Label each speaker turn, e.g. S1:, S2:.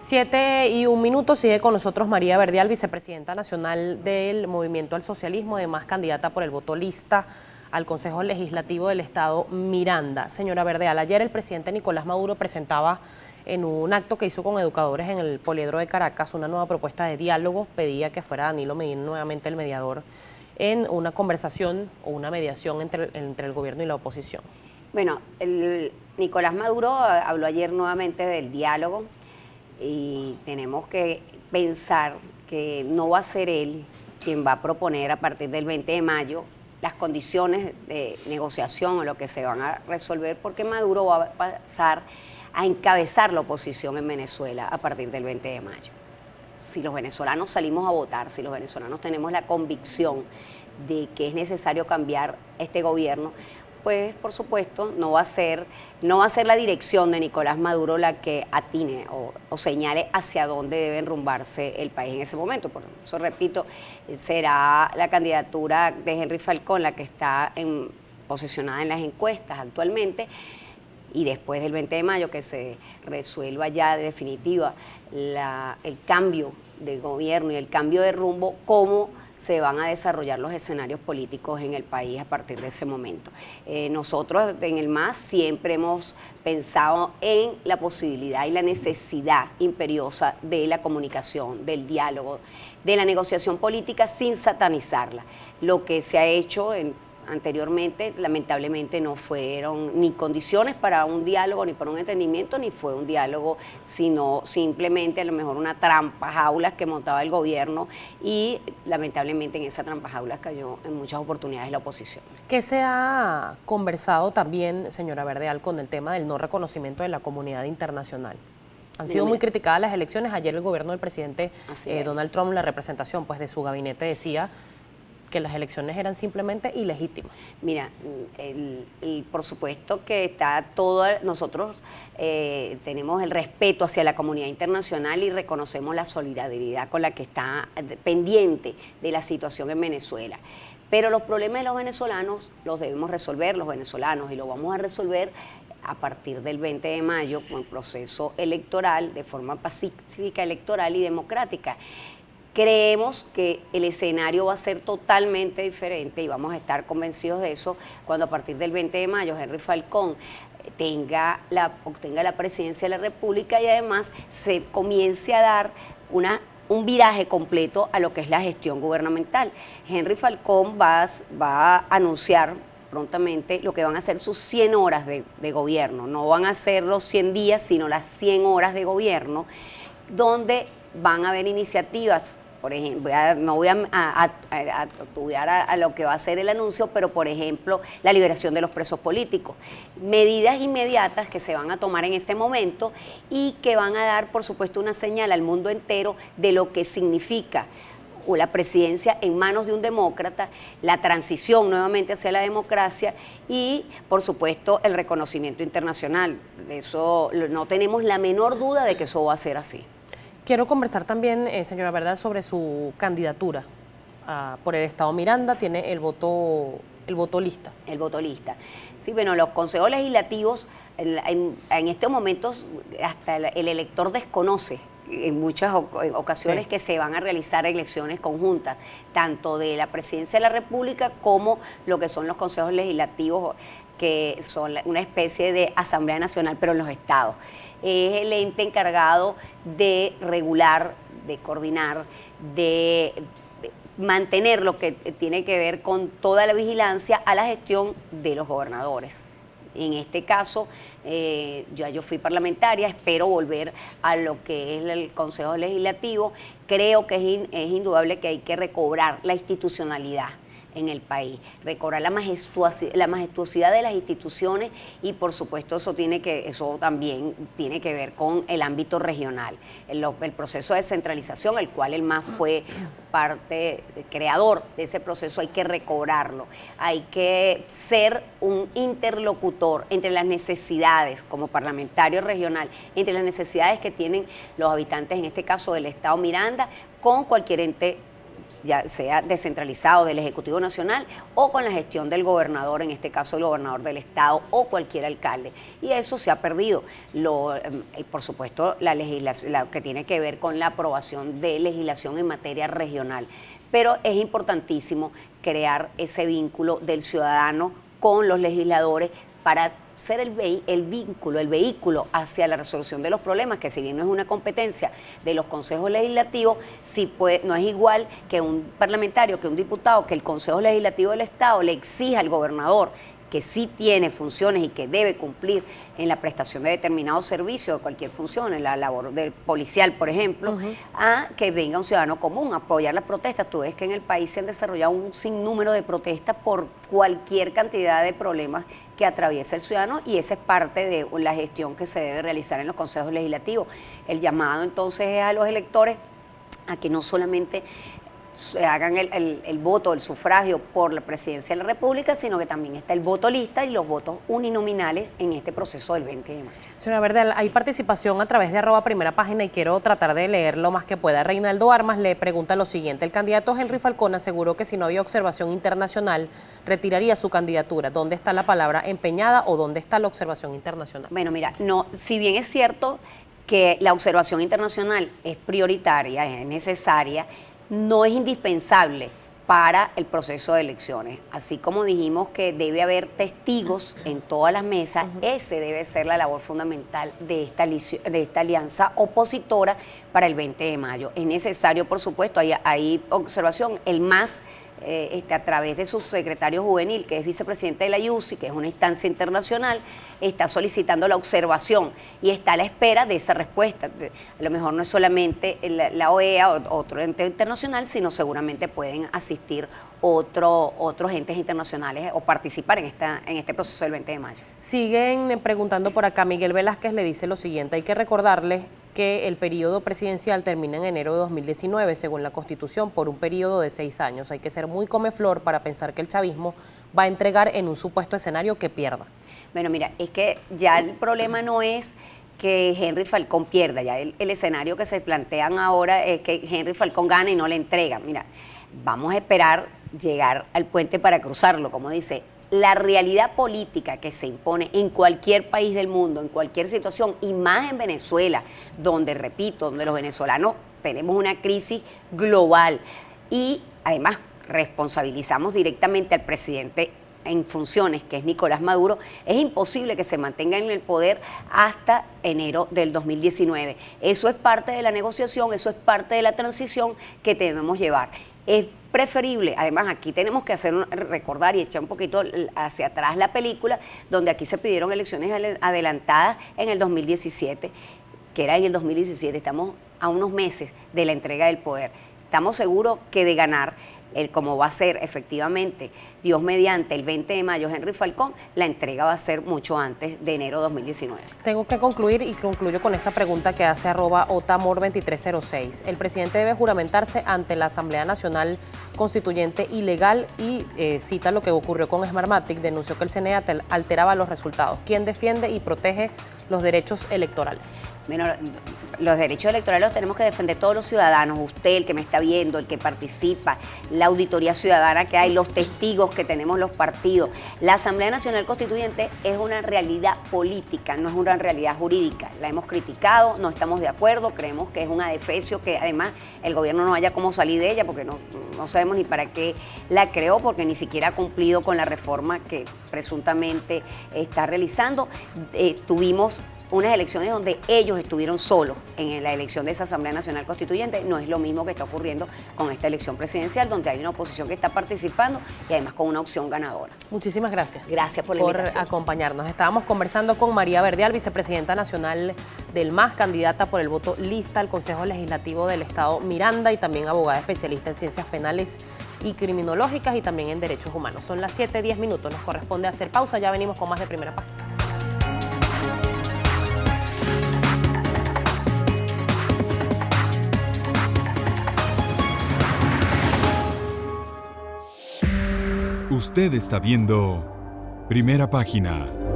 S1: 7:01, sigue con nosotros María Verdial, vicepresidenta nacional del Movimiento al Socialismo, además candidata por el voto lista al Consejo Legislativo del Estado Miranda. Señora Verdial, ayer el presidente Nicolás Maduro presentaba en un acto que hizo con educadores en el Poliedro de Caracas una nueva propuesta de diálogo, pedía que fuera Danilo Medina nuevamente el mediador en una conversación o una mediación entre el gobierno y la oposición.
S2: Bueno, Nicolás Maduro habló ayer nuevamente del diálogo y tenemos que pensar que no va a ser él quien va a proponer a partir del 20 de mayo las condiciones de negociación o lo que se van a resolver, porque Maduro va a pasar a encabezar la oposición en Venezuela a partir del 20 de mayo. Si los venezolanos salimos a votar, si los venezolanos tenemos la convicción de que es necesario cambiar este gobierno, pues por supuesto no va a ser la dirección de Nicolás Maduro la que atine o señale hacia dónde debe enrumbarse el país en ese momento. Por eso, repito, será la candidatura de Henry Falcón la que está posicionada en las encuestas actualmente, y después del 20 de mayo que se resuelva ya de definitiva el cambio de gobierno y el cambio de rumbo, cómo se van a desarrollar los escenarios políticos en el país a partir de ese momento. Nosotros en el MAS siempre hemos pensado en la posibilidad y la necesidad imperiosa de la comunicación, del diálogo, de la negociación política sin satanizarla. Lo que se ha hecho anteriormente, lamentablemente, no fueron ni condiciones para un diálogo, ni para un entendimiento, ni fue un diálogo, sino simplemente a lo mejor una trampa jaulas que montaba el gobierno, y lamentablemente en esa trampa jaulas cayó en muchas oportunidades la oposición.
S1: ¿Qué se ha conversado también, señora Verdial, con el tema del no reconocimiento de la comunidad internacional? Han sido muy criticadas las elecciones. Ayer el gobierno del presidente Donald Trump, la representación pues de su gabinete, decía que las elecciones eran simplemente ilegítimas.
S2: Mira, por supuesto que está todo, nosotros tenemos el respeto hacia la comunidad internacional y reconocemos la solidaridad con la que está pendiente de la situación en Venezuela. Pero los problemas de los venezolanos los debemos resolver los venezolanos, y lo vamos a resolver a partir del 20 de mayo con el proceso electoral, de forma pacífica, electoral y democrática. Creemos que el escenario va a ser totalmente diferente, y vamos a estar convencidos de eso cuando a partir del 20 de mayo Henry Falcón obtenga la presidencia de la República, y además se comience a dar un viraje completo a lo que es la gestión gubernamental. Henry Falcón va a anunciar prontamente lo que van a ser sus 100 horas de gobierno. No van a ser los 100 días, sino las 100 horas de gobierno, donde van a haber iniciativas. Por ejemplo, no voy a estudiar a lo que va a ser el anuncio, pero por ejemplo, la liberación de los presos políticos. Medidas inmediatas que se van a tomar en este momento y que van a dar, por supuesto, una señal al mundo entero de lo que significa la presidencia en manos de un demócrata, la transición nuevamente hacia la democracia y, por supuesto, el reconocimiento internacional. De eso no tenemos la menor duda de que eso va a ser así.
S1: Quiero conversar también, señora Verdial, sobre su candidatura por el Estado Miranda. Tiene el voto lista. El voto lista.
S2: Sí, bueno, los consejos legislativos, en estos momentos, hasta el elector desconoce en muchas ocasiones que se van a realizar elecciones conjuntas, tanto de la presidencia de la República como lo que son los consejos legislativos, que son una especie de Asamblea Nacional, pero en los estados. Es el ente encargado de regular, de coordinar, de mantener lo que tiene que ver con toda la vigilancia a la gestión de los gobernadores. En este caso, yo fui parlamentaria, espero volver a lo que es el Consejo Legislativo. Creo que es indudable que hay que recobrar la institucionalidad en el país, recobrar la majestuosidad de las instituciones, y por supuesto eso también tiene que ver con el ámbito regional. El proceso de descentralización, el cual el MAS fue parte creador de ese proceso, hay que recobrarlo, hay que ser un interlocutor entre las necesidades, como parlamentario regional, entre las necesidades que tienen los habitantes, en este caso del Estado Miranda, con cualquier ente ya sea descentralizado del Ejecutivo Nacional o con la gestión del gobernador, en este caso el gobernador del estado o cualquier alcalde. Y eso se ha perdido. Por supuesto, la legislación, lo que tiene que ver con la aprobación de legislación en materia regional. Pero es importantísimo crear ese vínculo del ciudadano con los legisladores para ser el vehículo hacia la resolución de los problemas, que si bien no es una competencia de los consejos legislativos, no es igual que un parlamentario, que un diputado, que el Consejo Legislativo del Estado le exija al gobernador, que sí tiene funciones y que debe cumplir en la prestación de determinados servicios, de cualquier función, en la labor del policial, por ejemplo, a que venga un ciudadano común a apoyar las protestas. Tú ves que en el país se han desarrollado un sinnúmero de protestas por cualquier cantidad de problemas que atraviesa el ciudadano, y esa es parte de la gestión que se debe realizar en los consejos legislativos. El llamado entonces es a los electores a que no solamente hagan el voto, el sufragio por la presidencia de la República, sino que también está el voto lista y los votos uninominales en este proceso del 20 de mayo.
S1: Señora Verdeal, hay participación a través de @primerapágina y quiero tratar de leer lo más que pueda. Reinaldo Armas le pregunta lo siguiente: el candidato Henry Falcón aseguró que si no había observación internacional, retiraría su candidatura. ¿Dónde está la palabra empeñada o dónde está la observación internacional?
S2: Bueno, mira, no, si bien es cierto que la observación internacional es prioritaria, es necesaria, no es indispensable para el proceso de elecciones. Así como dijimos que debe haber testigos en todas las mesas, ese debe ser la labor fundamental de esta alianza opositora para el 20 de mayo. Es necesario, por supuesto, hay observación, el MAS, a través de su secretario juvenil, que es vicepresidente de la IUCI, que es una instancia internacional, está solicitando la observación y está a la espera de esa respuesta. A lo mejor no es solamente la OEA o otro ente internacional, sino seguramente pueden asistir otros entes internacionales o participar en este proceso del 20 de mayo.
S1: Siguen preguntando por acá. Miguel Velázquez le dice lo siguiente: hay que recordarles que el periodo presidencial termina en enero de 2019, según la Constitución, por un periodo de 6 años. Hay que ser muy comeflor para pensar que el chavismo va a entregar en un supuesto escenario que pierda.
S2: Bueno, mira, es que ya el problema no es que Henry Falcón pierda, ya el escenario que se plantean ahora es que Henry Falcón gane y no le entrega. Mira, vamos a esperar llegar al puente para cruzarlo, como dice. La realidad política que se impone en cualquier país del mundo, en cualquier situación, y más en Venezuela, donde, repito, donde los venezolanos tenemos una crisis global y además responsabilizamos directamente al presidente en funciones, que es Nicolás Maduro, es imposible que se mantenga en el poder hasta enero del 2019. Eso es parte de la negociación, eso es parte de la transición que debemos llevar. Es preferible, además aquí tenemos que recordar y echar un poquito hacia atrás la película, donde aquí se pidieron elecciones adelantadas en el 2017, que era en el 2017, estamos a unos meses de la entrega del poder. Estamos seguros que de ganar, como va a ser efectivamente, Dios mediante, el 20 de mayo Henry Falcón, la entrega va a ser mucho antes de enero de 2019.
S1: Tengo que concluir y concluyo con esta pregunta que hace @otamor2306. El presidente debe juramentarse ante la Asamblea Nacional Constituyente ilegal y cita lo que ocurrió con Smartmatic, denunció que el CNE alteraba los resultados. ¿Quién defiende y protege los derechos electorales?
S2: Bueno, los derechos electorales los tenemos que defender todos los ciudadanos, usted, el que me está viendo, el que participa, la auditoría ciudadana que hay, los testigos que tenemos los partidos. La Asamblea Nacional Constituyente es una realidad política, no es una realidad jurídica. La hemos criticado, no estamos de acuerdo, creemos que es un adefesio, que además el gobierno no haya cómo salir de ella, porque no sabemos ni para qué la creó, porque ni siquiera ha cumplido con la reforma que presuntamente está realizando. Tuvimos unas elecciones donde ellos estuvieron solos en la elección de esa Asamblea Nacional Constituyente. No es lo mismo que está ocurriendo con esta elección presidencial, donde hay una oposición que está participando y además con una opción ganadora.
S1: Muchísimas gracias.
S2: Gracias por la invitación.
S1: Acompañarnos. Estábamos conversando con María Verdeal, vicepresidenta nacional del MAS, candidata por el voto lista al Consejo Legislativo del Estado Miranda y también abogada especialista en ciencias penales y criminológicas y también en derechos humanos. Son las 7:10, nos corresponde hacer pausa, ya venimos con más de Primera Página.
S3: Usted está viendo Primera Página.